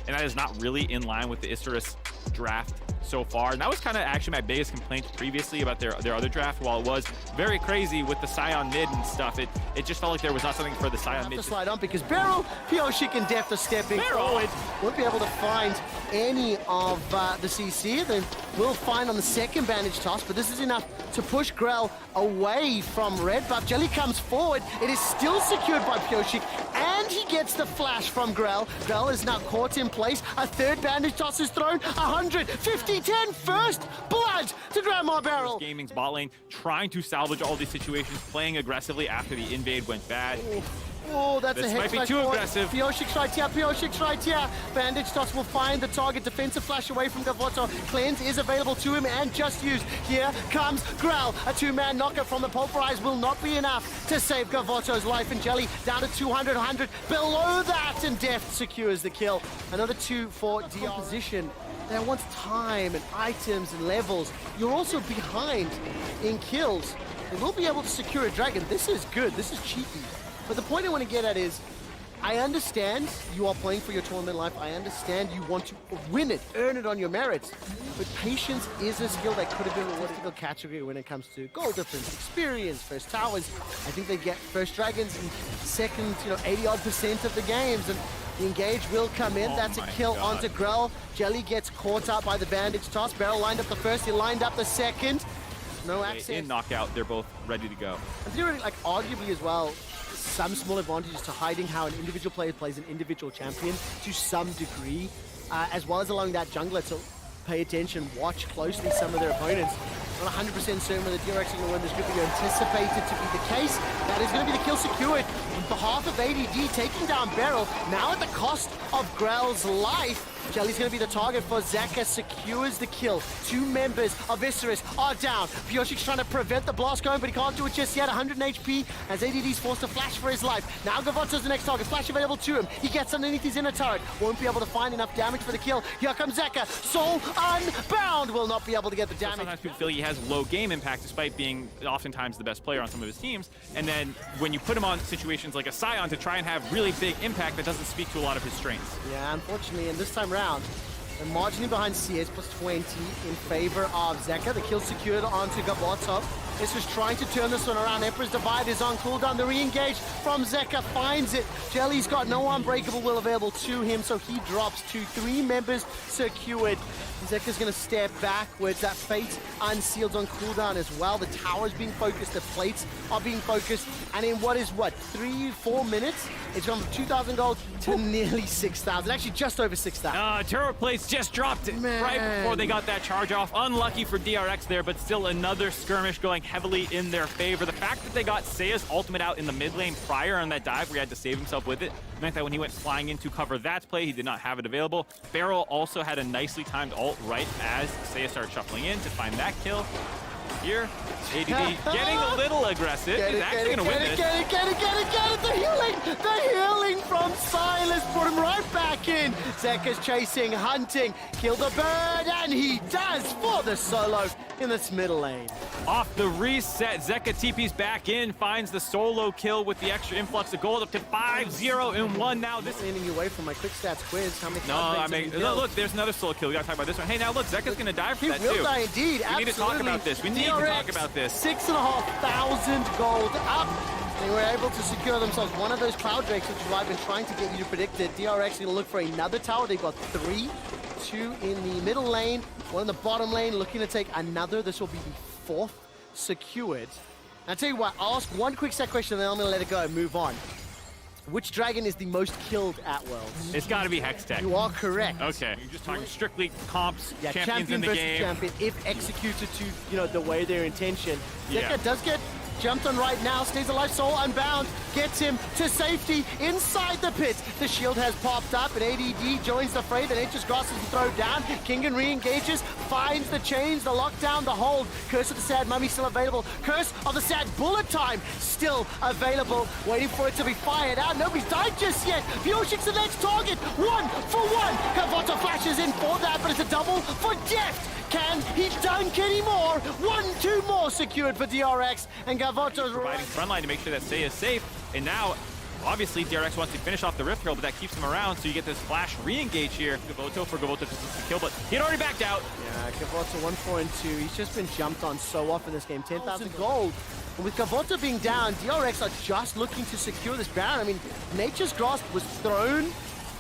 and that is not really in line with the Isurus draft so far. And that was kind of actually my biggest complaint previously about their other draft. While it was very crazy with the Scion mid and stuff, it just felt like there was not something for the Scion mid to slide on, because Beryl, Pioshik and Deft are stepping forward. Won't be able to find any of the CC. They will find on the second bandage toss, but this is enough to push Grell away from red buff. Jelly comes forward. It is still secured by Pioshik, and he gets the flash from Grell. Grell is now caught in place. A third bandage toss is thrown. 150-10 first blood to Grandma Beryl. Gaming's bot lane trying to salvage all these situations, playing aggressively after the invade went bad. Oh, that's this a might be too aggressive. Pioshik's right here, Pioshik's right here. Bandage toss will find the target. Defensive flash away from Gavoto. Cleanse is available to him and just used. Here comes Grell. A two-man knocker from the Pulverize will not be enough to save Gavoto's life. And Jelly down to 200, 100. Below that, and Deft secures the kill. Another 2 for DR. Position. There wants time and items and levels. You're also behind in kills. They will be able to secure a dragon. This is good. This is cheeky. But the point I want to get at is, I understand you are playing for your tournament life. I understand you want to win it, earn it on your merits. But patience is a skill that could have been a critical category when it comes to goal difference, experience, first towers. I think they get first dragons in second, 80-odd% of the games. And the engage will come in. That's a kill onto Grell. Jelly gets caught up by the bandage toss. Beryl lined up the first, he lined up the second. No access. In knockout, they're both ready to go. And theoretically, arguably as well, some small advantages to hiding how an individual player plays an individual champion to some degree, as well as allowing that jungler to pay attention, watch closely some of their opponents. Not 100% certain whether DRX are going to win this group, but you anticipate it to be the case. That is going to be the kill secured on behalf of ADD, taking down Beryl, now at the cost of Grell's life. Jelly's going to be the target for Zeka, secures the kill. 2 members of Isurus are down. Pioshik's trying to prevent the blast going, but he can't do it just yet. 100 HP as ADD's forced to flash for his life. Now Gavoto's the next target. Flash available to him. He gets underneath his inner turret. Won't be able to find enough damage for the kill. Here comes Zeka. Soul unbound. Will not be able to get the damage. Sometimes people feel he has low game impact despite being oftentimes the best player on some of his teams. And then when you put him on situations like a Scion to try and have really big impact, that doesn't speak to a lot of his strengths. Yeah, unfortunately, and this time round, they're marginally behind CS plus 20 in favor of Zeka. The kill secured onto Gavoto. This was trying to turn this one around. Emperor's Divide is on cooldown. The re-engage from Zeka finds it. Jelly's got no unbreakable will available to him, so he drops to 3 members secured. Zeka's going to step backwards. That Fate unsealed on cooldown as well. The tower's being focused, the plates are being focused, and in what is 3-4 minutes, it's gone from 2,000 gold to nearly 6,000. Actually, just over 6,000. Turret plates just dropped it right before they got that charge off. Unlucky for DRX there, but still another skirmish going heavily in their favor. The fact that they got Seiya's ultimate out in the mid lane prior on that dive where he had to save himself with it meant that when he went flying in to cover that play, he did not have it available. Beryl also had a nicely timed ult right as Seiya started shuffling in to find that kill. Here, ADD getting a little aggressive. He's actually going to win this. Get it! The healing from Silas brought him right back in. Zeka's chasing, hunting, kill the bird, and he does for the solo in this middle lane. Off the reset, Zeka TP's back in, finds the solo kill with the extra influx of gold, up to 5-0-1 now. This leaning you away from my quick stats quiz. How many? No, I mean, look, there's another solo kill. We gotta talk about this one. Hey, now look, Zeka's gonna die for that too. He will die indeed. We need to talk about this. We need to talk about this. 6,500 gold up. They were able to secure themselves one of those Cloud Drakes, which is what I've been trying to get you to predict it. DRX going to look for another tower. They've got 3. 2 in the middle lane, 1 in the bottom lane, looking to take another. This will be the 4th secured. I'll tell you what, I'll ask one quick set question, and then I'm going to let it go and move on. Which dragon is the most killed at Worlds? It's got to be Hextech. You are correct. Okay, you're just talking strictly comps, yeah, champions in the versus game. Champion, if executed to, the way their intention. Zeka does get jumped on right now, stays alive, soul unbound, gets him to safety inside the pit. The shield has popped up, and ADD joins the fray. The Nature's Grass is thrown down. Kingan re-engages, finds the chains, the lockdown, the hold. Curse of the Sad Mummy still available. Curse of the Sad Bullet Time still available. Waiting for it to be fired out. Nobody's died just yet. Pioshik's the next target. 1 for 1. Gavoto flashes in for that, but it's a double for Deft. Can he dunk anymore? 2 more secured for DRX, and Gavoto's providing frontline to make sure that Seiya is safe. And now Obviously, DRX wants to finish off the Rift Herald, but that keeps him around, so you get this flash re-engage here. Gavoto for Gavoto to kill, but he had already backed out. Yeah, Gavoto 1.2. He's just been jumped on so often this game. 10,000 gold. And with Gavoto being down, DRX are just looking to secure this Baron. I mean, Nature's Grasp was thrown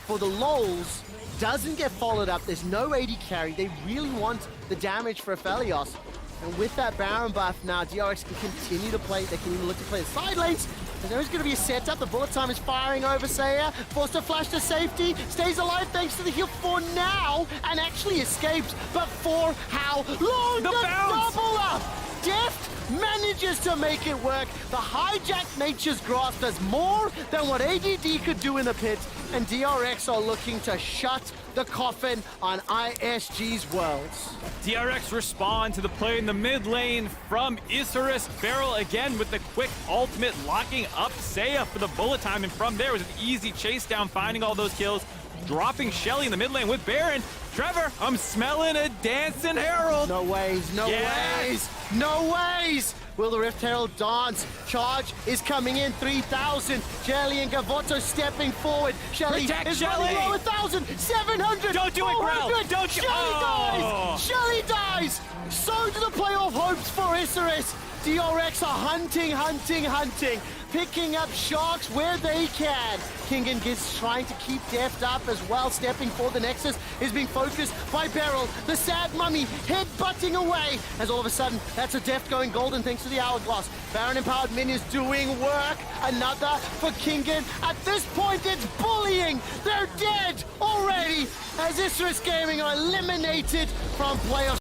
for the lols. Doesn't get followed up. There's no AD carry. They really want the damage for Aphelios. And with that Baron buff now, DRX can continue to play. They can even look to play the side lanes. And there is going to be a setup. The bullet time is firing over Saya. Forced to flash to safety. Stays alive thanks to the heal for now. And actually escapes. But for how long? The bounce! Double up! Deft manages to make it work. The hijacked Nature's Grasp does more than what ADD could do in the pit. And DRX are looking to shut the coffin on ISG's worlds. DRX respond to the play in the mid lane from Isurus. Barrel again with the quick ultimate, locking up Saya for the bullet time. And from there was an easy chase down, finding all those kills, dropping Shelly in the mid lane with Baron. Trevor, I'm smelling a dancing Herald. No ways, no ways, no ways! Will the Rift Herald dance? Charge is coming in, 3,000. Shelly and Gavoto stepping forward. Shelly Protect is Shelly. running low, 1,000, 700, Don't do it, Grell. 400. Don't you- Shelly Oh. dies! Shelly dies! So do the playoff hopes for Isurus. DRX are hunting. Picking up sharks where they can. Kingen is trying to keep Deft up as well. Stepping for the Nexus is being focused by Beryl. The sad mummy head-butting away. As all of a sudden, that's a Deft going golden thanks to the Hourglass. Baron Empowered Min is doing work. Another for Kingen. At this point, it's bullying. They're dead already. As Isurus Gaming are eliminated from playoffs.